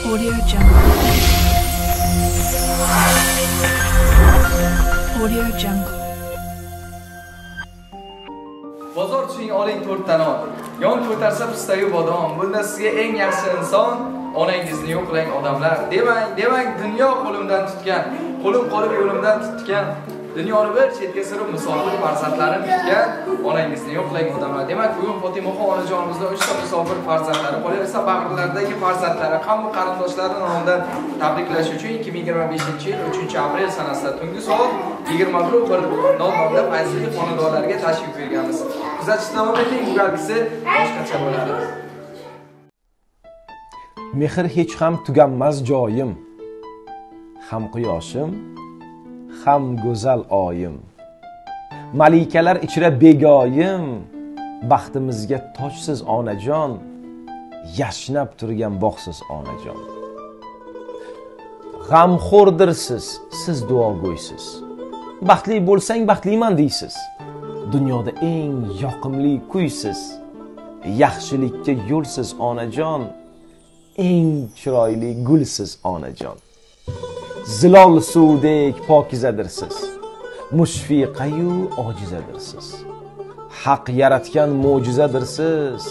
Audio Jungle. Audio Jungle. Bozor tushing, oling 4 ta non. Yon ko'tarsa pistayu bodom. Bunda sizga eng yaxshi inson onangizni yo'qlang odamlar. Demang, dunyo qo'limdan tutgan, qo'lim qolib yo'limdan tutgan, dunyoni bir chetga surib musofir farzandlarim tutgan onangizni yo'qlang odamlar. Demak, bugun Fotimaxon onajonimizning 3 ta musofir farzandlari, qolaversa bag'rlaridagi farzandlari, hamma qarindoshlarini nomidan tabriklash uchun 2025-yil 3-aprel sanasida tungi soat 21:00 fayzli xonadonlarga tashrif buyurganmiz. Kuzatishda davom eting, bu galgisi boshqacha bo'ladi. Mehr hech ham tuganmas joyim, ham quyoshim, ham go'zal oyim. Malikalar ichra begoyim, baxtimizga tojsiz onajon, yashnab turgan bog'siz onajon. G'amxo'rdirsiz, siz duogo'ysiz. Baxtli bo'lsang baxtliman deysiz. Dunyoda eng yoqimli kuysiz. Yaxshilikka yo'lsiz onajon, eng chiroyli gulsiz onajon. Zilol suvdek pokizadirsiz. Mushfiqayu ojizadirsiz. Haq yaratgan mo'jizadirsiz.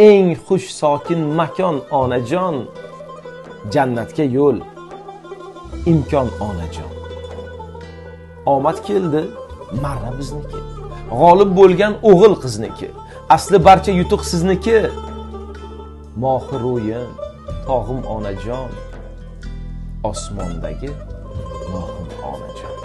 Eng xush sokin makon onajon. Jannatga yo'l, imkon onajon. Omad keldi, marra bizniki. G'olib bo'lgan o'g'il qizniki. Asli barcha yutuq sizniki. Mohir ro'yim, tog'im onajon. Osmondagi mohim onajon.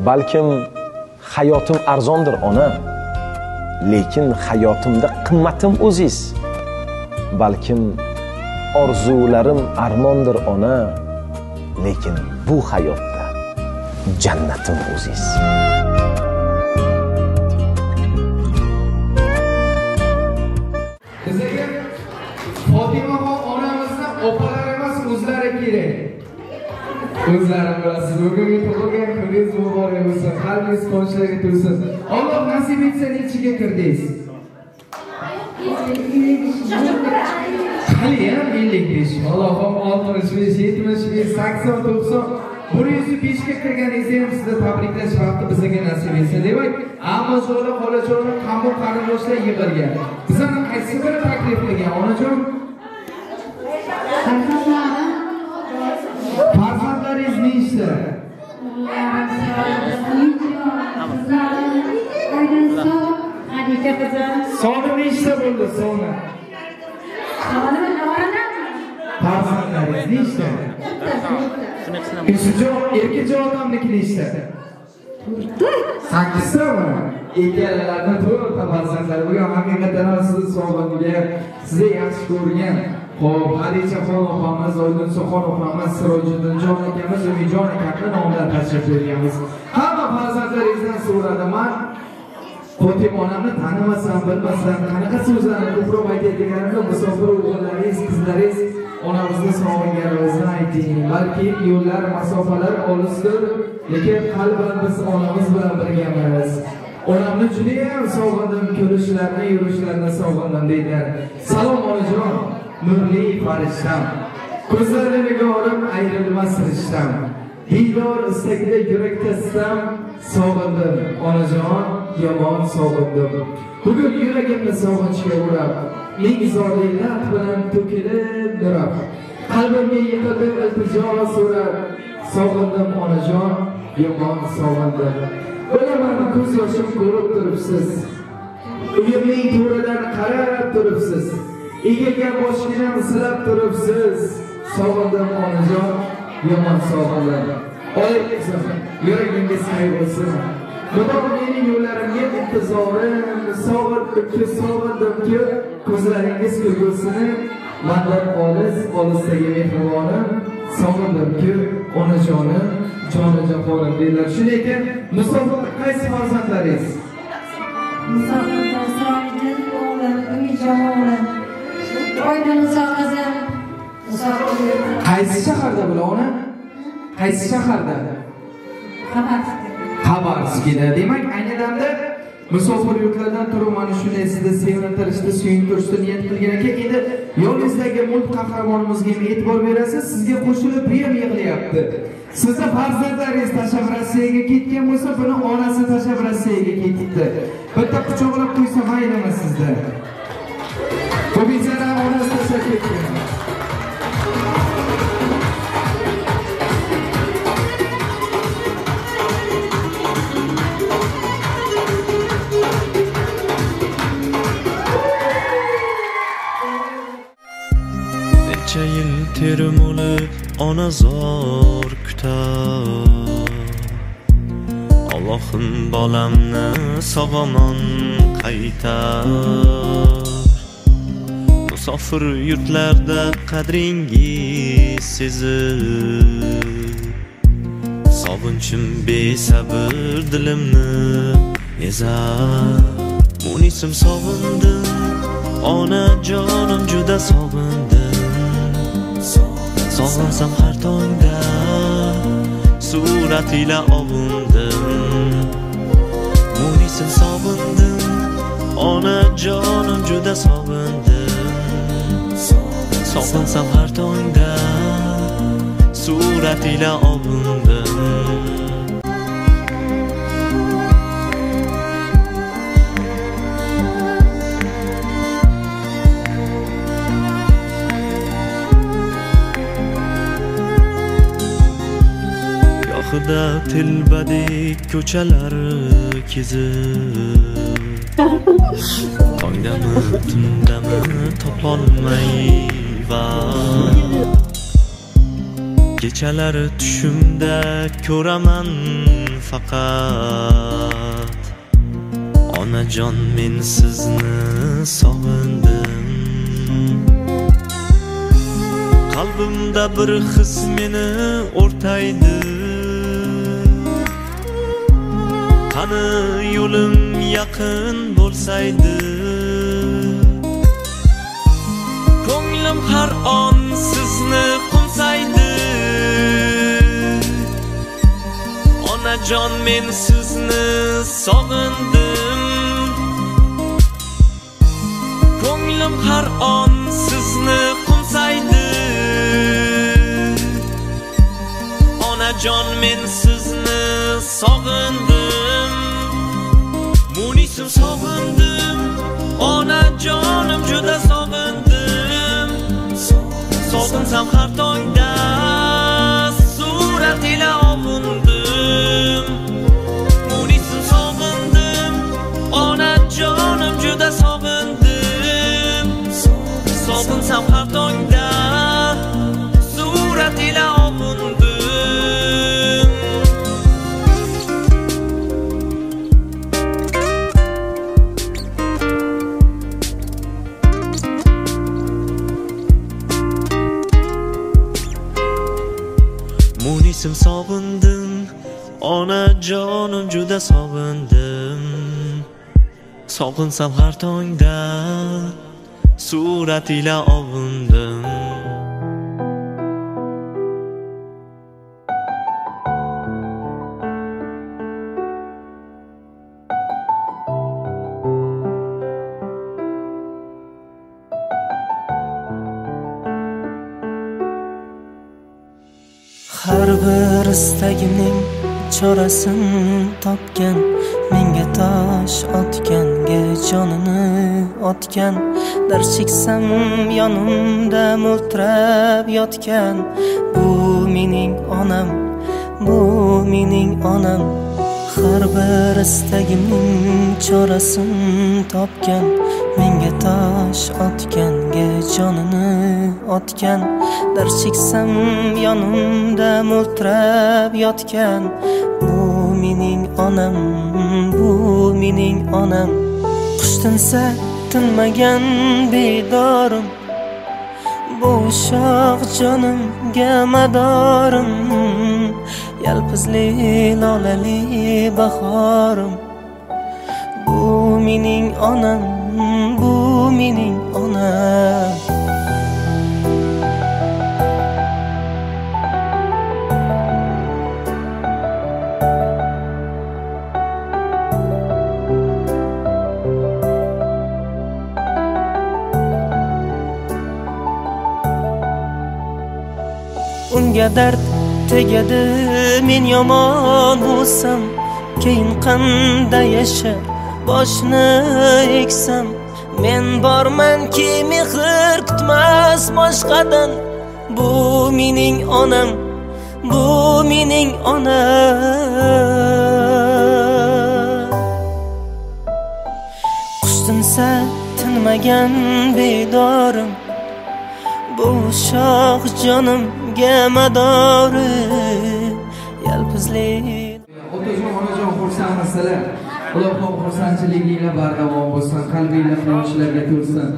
Balkim hayotim arzondir ona, lekin hayotimda qimmatim o'ziz. Balkim orzularim armondir ona, lekin bu hayotda jannatim o'ziz. Bizga Fotimaxon onamizni opalar emas, o'zlari kerak. O'zlari bilasiz, bugungi tug'ilgan kuningiz muborak bo'lsin, qalbingiz quvonchlarga to'lsin. Alloh nasib etsa nechiga kirdingiz? Haliyam 55. Allohim 65, 75, 80, 90, 105 ga kirganingizni ham sizga tabriklash vaqti bizga nasib etsin. Demak, ammojo'lar, xolajo'lar, qamoq qarindoshlar yig'ilgan. Bizani qaysi biri taklif qilgan onajon? Farzandlaringiz nechta? Soni nechta bo'ldi? Soni. Farzandlaringiz nechta? Erkajon odamniki nechta? 8 tami? Egalarni 4 ta farzandlari. Bugun haqiqatan ham sizni sog'lig'iga, sizni yaxshi ko'rgan Xo'p, Xadichaxon opamiz, Oydinsoxon opamiz, Sirojiddinjon akamiz, Umijon akamni nomidan tashrif buyurganmiz. Hamma farzandlaringizdan so'radim. Fotima onamni tanimasam, bilmasam, qanaqa so'zlarni ko'proq aytadiganimda musofir o'g'illaringiz, qizlaringiz onamizni sog'inganimizni ayting. Balki yo'llar, masofalar olisdir, lekin qalban biz onamiz bilan birgamiz. Onamni juda ham sog'indim, ko'rishlarini, yurishlarini sog'indim deydilar. Salom onajon. Nurli farishtam, ko'zlarini ko'rib ayrilmas rishtam, diydor istakda yurakda istam, sog'indim onajon, yomon sog'indim. Bugun yuragimni sog'inchga o'rab, ming zorliklar bilan to'kilib nurab, qalbimga yiqilib iltijo so'rab, sog'indim onajon, yomon sog'indim. Bilaman ko'z yoshim ko'rib turibsiz, uyimning to'ridan qarab turibsiz. Egaga boshginam silab turibsiz. Sog'indim onajon, yomon sog'indim. Oy qizim, yuragingiz xayr bo'lsin. Xudo mening yo'llarimga intizorim, sog'indim-ki, ko'zlaringiz kulgusini, mandan olisdagi mehribonim, sog'indim-ki, onajonim, jonajonim deylar. Shunday ekan, Musofir qaysi farzandlaringiz? Musofir Isroildan o'g'lim, Umijon o'g'lim. Oydan uzoqazim. Musofir. Qaysi shaharda bular ona? Qaysi shaharda? Xabarskida. Demak, ayni damda musofir yurtlardan turib mana shunday sizni sevintirishni, suyuntirishni niyat qilgan ekan. Endi yo'lingizdagi mulk qahramonimizga e'tibor berasiz, sizga qo'shilib ham yig'layapti. Sizni farzandlaringiz tashlab Rossiyaga ketgan bo'lsa, buni onasi tashlab Rossiyaga ketibdi. Bitta quchoqlab qo'ysa maylimi sizda? Bu bizara onasi tashlab ketgan. Necha yil termuli ona zor kutar. Allohim bolamni sog'omon qaytar. Musofir yurtlarda qadringiz sezib, sog'inchim besabr dilimni ezar. Munisim sog'indim, onajonim juda sog'indim. Sog'insam har tongda surat ila ovundim. Munisim sog'indim, onajonim juda sog'indim. Sog'insam har tongda surat ila ovundim. Gohida tilbadek ko'chalar kezib, tongdami tundami topolmay vaqt. Kechalari tushimda ko'raman faqat, onajon men sizni sog'indim. Qalbimda bir his meni o'rtaydi. Qani yo'lim yaqin bo'lsaydi, ko'nglim har on sizni qo'msaydi. Onajon men sizni sog'indim. Ko'nglim har on sizni qo'msaydi. Onajon men sizni sog'indim. Munisim sog'indim, onajonim juda sog'indim. Sog'insam har tongda surat ila ovundim. Munisim sog'indim, onajonim juda sog'indim. Sog'insam har tongda surat ila ovundim. Munisim sog'indim, onajonim juda sog'indim. Sog'insam har tongda surat ila ovundim. Har bir istagimning chorasini topgan, menga tosh otganga jonini otgan. Dar cheksam yonimda mo'ltirab yotgan. Bu mening onam, bu mening onam. har bir istagimning chorasini topgan, menga tosh otganga jonini otgan, dard cheksam yonimda mo'ltirab yotgan. Bu mening onam, bu mening onam. Qush tinsa tinmagan bedorim, bu shoh jonimga madorim. Yalpizli lolali bahorim, bu mening onam, bu mening onam. Unga dard tegadi, men yomon bo'lsam, keyin qanday yashab boshni eksam. Men bormanki mehr kutmas boshqadan, bu mening onam, bu mening onam. Qush tinsa tinmagan bedorim, bu shoh jonimga madori. Yalpizli otajon onajon xursandmisizlar? Alloh xursandchiliginglar bardavom bo'lsin, qalbinglar quvonchlarga to'lsin.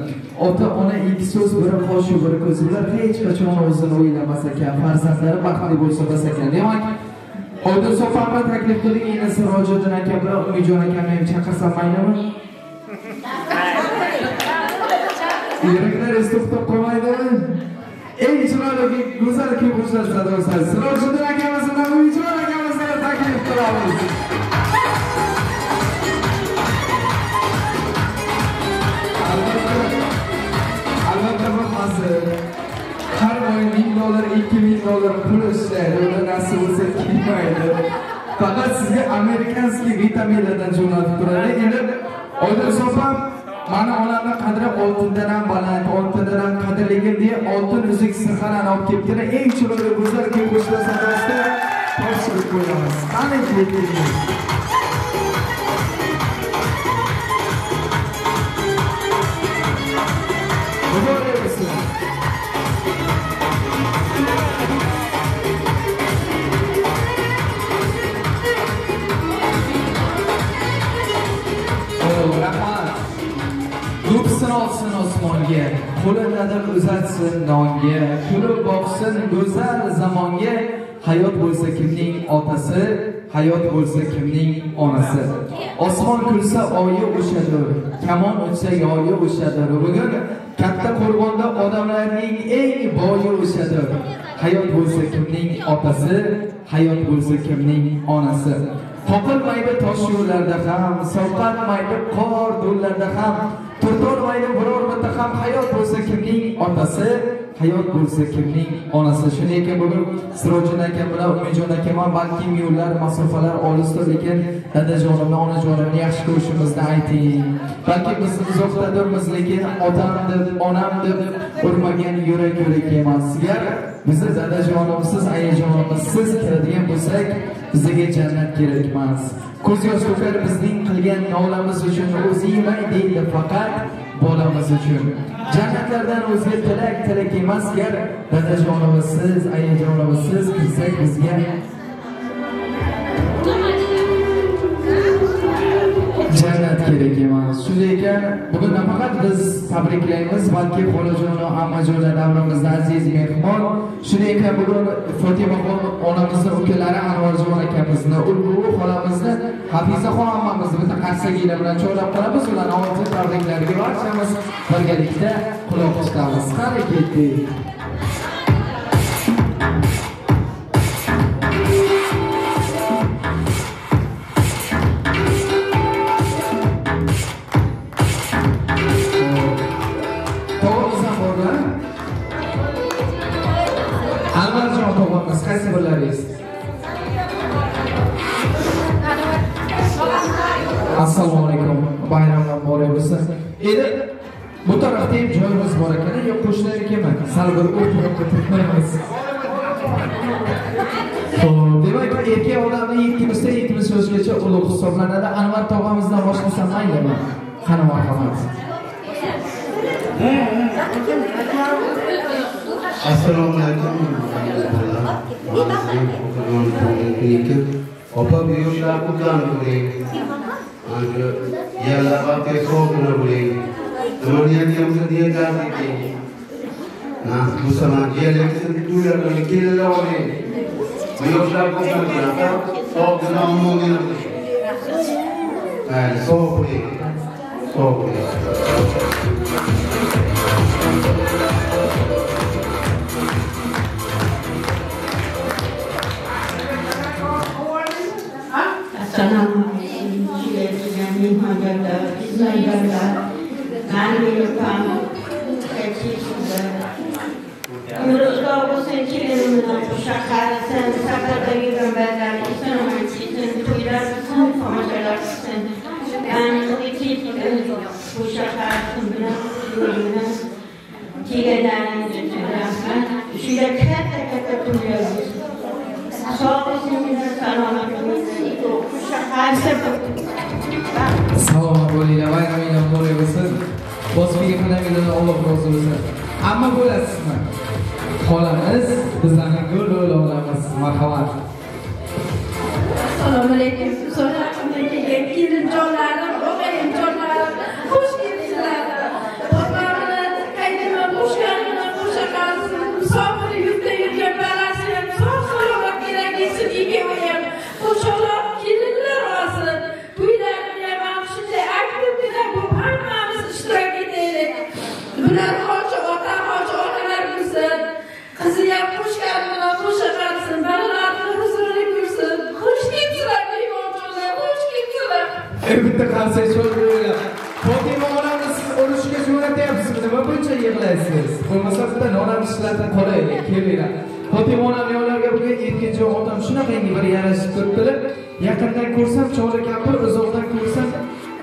Ota ona ikki so'z, biri qo'sh, biri ko'z bilan hech qachon o'zini o'ylamas ekan, farzandlari baxtli bo'lsa bas ekan. Demak, Oydin Sofanni taklif qildik, endi Sirojiddin aka bilan Umijon akani ham chaqirsam maylimi? Yuraklar to'xtab qolmaydimi? Eng chiroyli go'zal kuyovlar sadosi Sirojiddin akamiz bilan Umijon akamizni taklif qilamiz. Albatta bo'lmasa har oy $1000, $2000 pul ishlaydi, ular nasib bo'lsa kelmaydi. Faqat sizga amerikanskiy vitaminlardan jo'natib turadi. Endi Oydin Sofam mana onamni qadri oltindan ham baland, oltindan ham qadrligim deya oltin uzuk sirxanani olib kelibdilar. Eng chiroyli go'zal kuyovlar sadosida topshirib qo'yamiz. Qani keling. Ko'psin olsin osmonga, qo'lini uzatsin nonga, kulib boqsin go'zal zamonga. Hayot bo'lsa kimning otasi, hayot bo'lsa kimning onasi. Osmon kulsa oyi o'shadir, kamon uchsa yoyi o'shadir. Bugun katta Qo'rg'onda odamlarning eng boyi o'shadir. Hayot bo'lsa kimning otasi, hayot bo'lsa kimning onasi. Qoqilmaydi tosh yo'llarda ham, sovqatmaydi qor do'llarda ham, turtolmaydi biror bitta ham. Hayot bo'lsa kimning otasi, hayot bo'lsa kimning onasi. Shunday ekan bugun Sirojiddin aka bilan Umijon aka ham balki yo'llar, masofalar olisdir, lekin dadajonimni, onajonimni yaxshi ko'rishimizni ayting. Balki biz uzoqdadirmiz, lekin otam deb, onam deb urmagan yurak emas. Agar bizni dadajonimsiz, ayajonimsiz kiradigan bo'lsak, bizga jannat kerak emas. Ko'z yosh to'kar bizning qilgan nolamiz uchun, o'zi yemay deydi faqat bolamiz uchun. Jannatlardan o'zga tilak emas, gar dadajonimsiz, ayajonimsiz kirsak bizga jannat kerak emas. Shunday ekan, bugun nafaqat biz tabriklaymiz, balki xolajon va ammajonlar davrimizda aziz mehmon. Shunday ekan, bugun Fotimaxon onamizni ukalari Anvarjon akamizni, Ulg'u xolamizni, Hafizaxon ammamizni bitta qarsaginglar bilan choylab qolamiz. Ularning oltin tabriklariga barchamiz birgalikda quloq tutamiz. Qani ketdik. Qaysi birlaringiz? Assalomu alaykum. Bayramlar muborak bo'lsin. Endi bu tarafda ham joyimiz bor ekan, yo'q qo'shnilar ekanmi? Sal bir o'tirib o'tirmaymiz. Xo'p, Demak, erkak odamni 70 yoshgacha ulug' hisoblanadi. Anvar tog'amizdan boshlasam maylimi? Qani marhamat. Assalomu alaykum. Opa bir yoshlar kutlanib bo'ling. Yalla vaqtga sog'ina bo'ling. Nimalarga diyetlar eting. Bu zaman yerliksin to'ylarga kelinglar oling. Bu yoshlar kutlanib sog'ina bo'ling. Mayli, sog' bo'ling. Sog' bo'ling. Salomat bo'linglar, bayramingiz muborak bo'lsin. Bosqiga qadamingizdan Alloh rozi bo'lsin. Amma bo'lasizmi? Xolamiz bizlarning gul olamiz. Marhamat. Assalomu alaykum. So'raqimdan kelgan kelinjonlarim, o'g'ayinjonlarim, xush kelibsizlar. O'zlarini qaydima qo'shganini qo'sha qolsin. Musofir yurtda yurgan balasi ham sog'-salomat kelagaysin, egamayam. Qo'shoqlar kelinlar olsin. To'ylarni ham shunday aktivda bo'lib hammamiz ishtirok etaylik. Bular hoji ota, hoji onalar bo'lsin. Qizi ham qo'shganini qo'sha qolsin. Balalarni huzurli ko'rsin. Xush kelibsizlar, mehmonjonlar, xush kelibsizlar. Bitta qarsak so'raylar. Fotima onamiz siz urushga jo'natyapsiz, nima buncha yig'laysiz? Bo'lmasa bitta nonamishlardan qolaylik, kelinglar. Fotima onam yo'llarga bugun erkinjon otam shunaqangi bir yarashib turibdilar. Yaqindan ko'rsam choli kampir, uzoqdan ko'rsam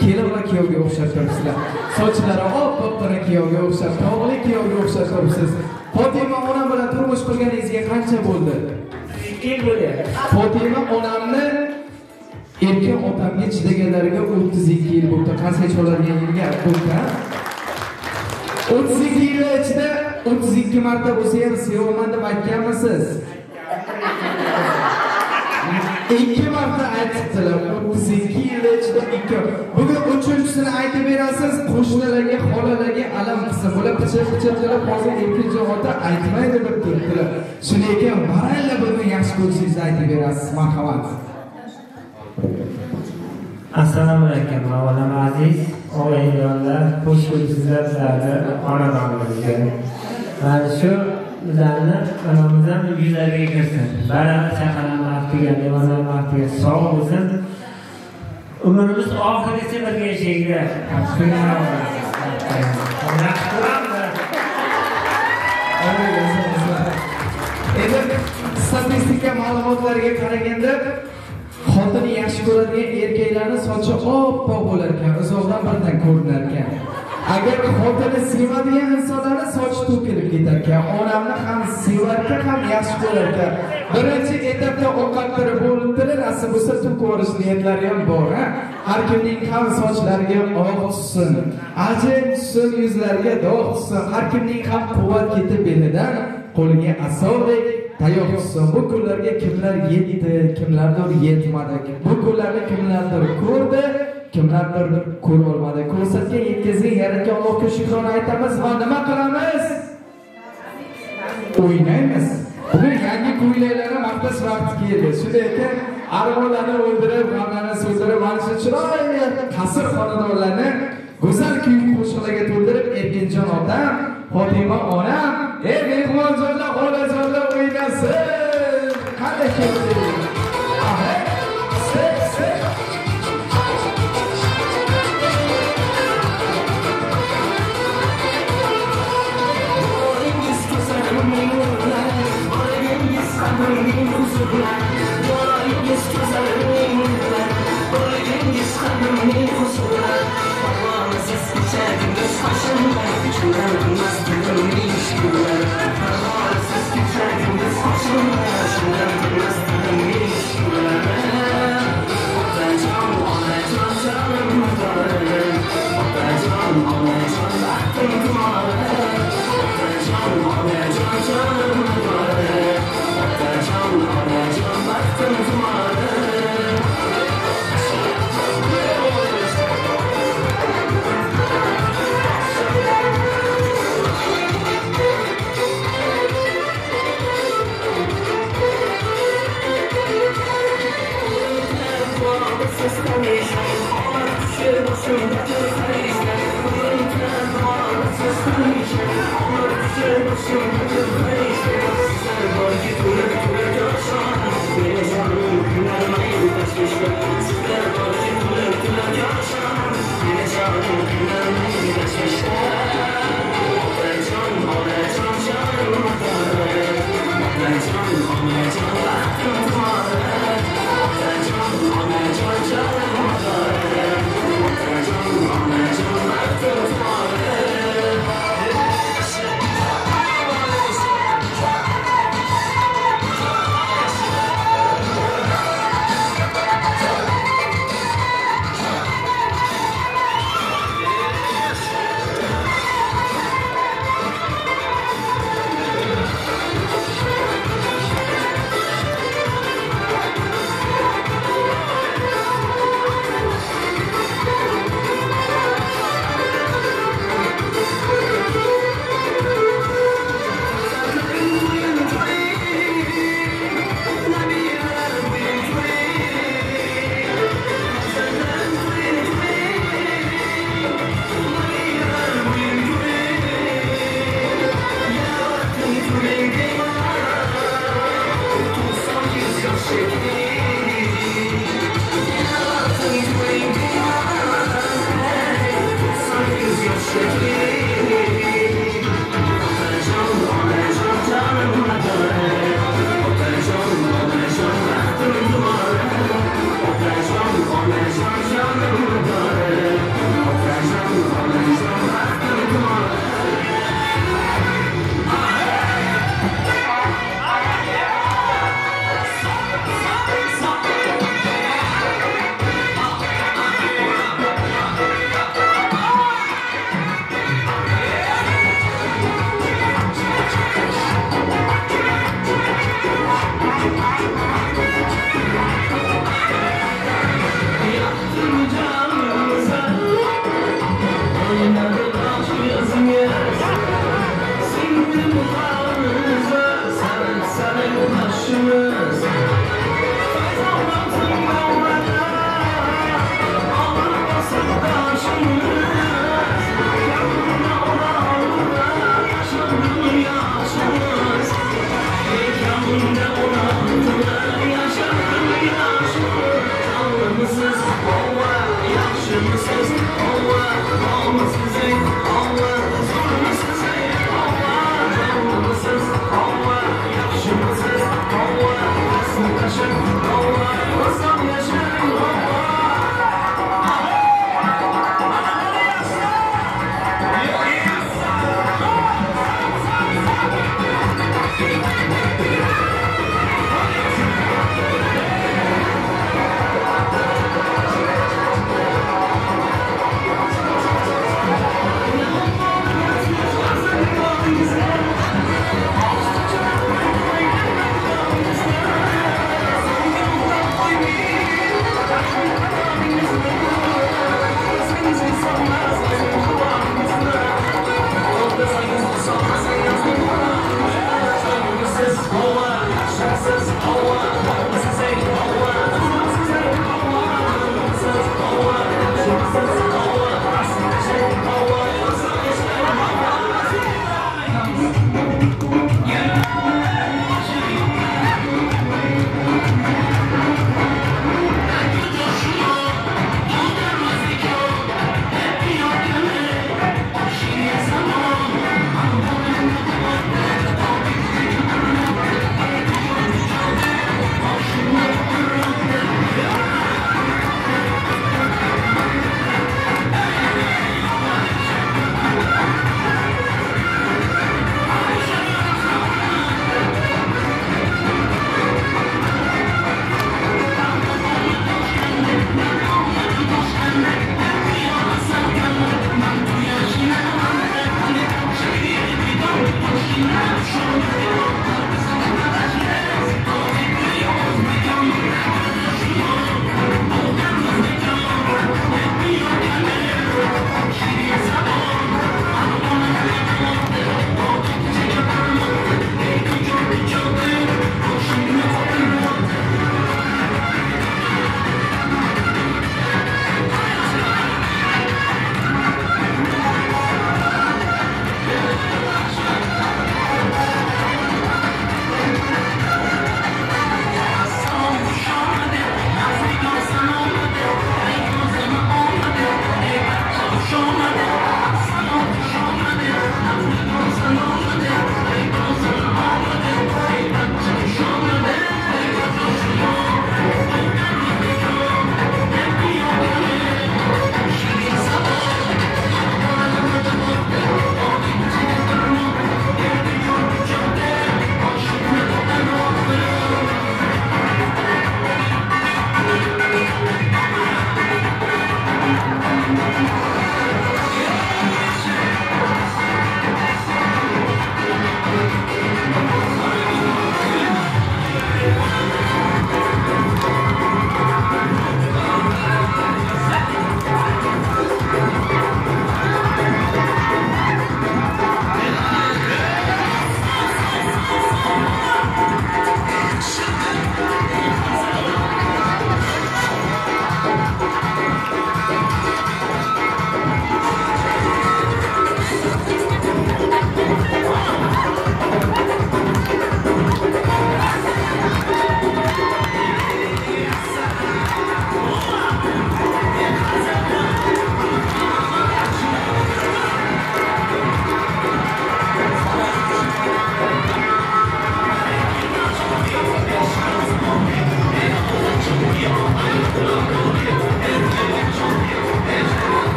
kelin va kuyovga o'xshab turibsizlar. Sochlari oppoq-qora kuyovga o'xshab, tog'li kuyovga o'xshab turibsiz. Fotima onam bilan turmush qurganingizga qancha bo'ldi? 2 yil bo'ldi. Fotima onamni erkin otamga chidaganlariga 32 yil bo'ldi. Qancha choladigan yilga bo'ldi? 32 yil ichida 32 marta bo'lsa ham sevaman deb aytganmisiz? 2 marta aytibdilar. 32 yil ichida 2. Bugun 3-chisini aytib berasiz, qo'shnilarga, xolalarga alam qilsa, bular pichir-pichir qilib hozir erkinjon ota aytmaydi deb turibdilar. Shunday ekan, baralla bugun yaxshi ko'rishingizni aytib berasiz. Marhamat. Assalomu alaykum, mavlam aziz, og'aynilar, xush kelibsizlar sizlarga xonadonimizga. Mana shu bizlarni onamizdan yuzlariga kirsin. Barcha chaqalar vaqtiga, nevalar vaqtiga sog' bo'lsin. Umrimiz oxirigacha birga yashaylik. Endi statistika ma'lumotlariga qaraganda xotini yaxshi ko'radigan erkaklarning sochi oppoq bo'lar ekan, uzoqdan birdan ko'rinar ekan. Agar xotini sevadigan insonlarning sochi to'kilib ketar ekan. Onamni ham sevar ekan, ham yaxshi ko'rar ekan. Birinchi etapda ovqatlari bo'libdilar, asl bo'lsa to'kib yuborish niyatlari ham bor, ha. Har kimning ham sochlariga oq tushsin, ajin tushsin, yuzlariga dog' tushsin. Har kimning ham quvvat ketib belidan qo'liga asordek tayoq tushsin. Bu kunlarga kimlar yetdi, kimlardir yetmadi. Bu kunlarni kimlardir ko'rdi, kimlardir ko'ra olmadi. Ko'rsatgan yetkazgan yaratgan Allohga shukrona aytamiz va nima qilamiz? O'ynaymiz. Bugun yangi ko'ylaklarni maqtash vaqti keldi. Shunday ekan, armonlarni o'ldirib, g'amlarni so'zdirib, mana shu chiroyli qasr xonadonlarni go'zal kuy qo'shiqlarga to'ldirib, erkinjon otam, Fotima onam, mehmonjonlar, xolajonlar o'ynasin. Qanday keldi? Şundan Oh,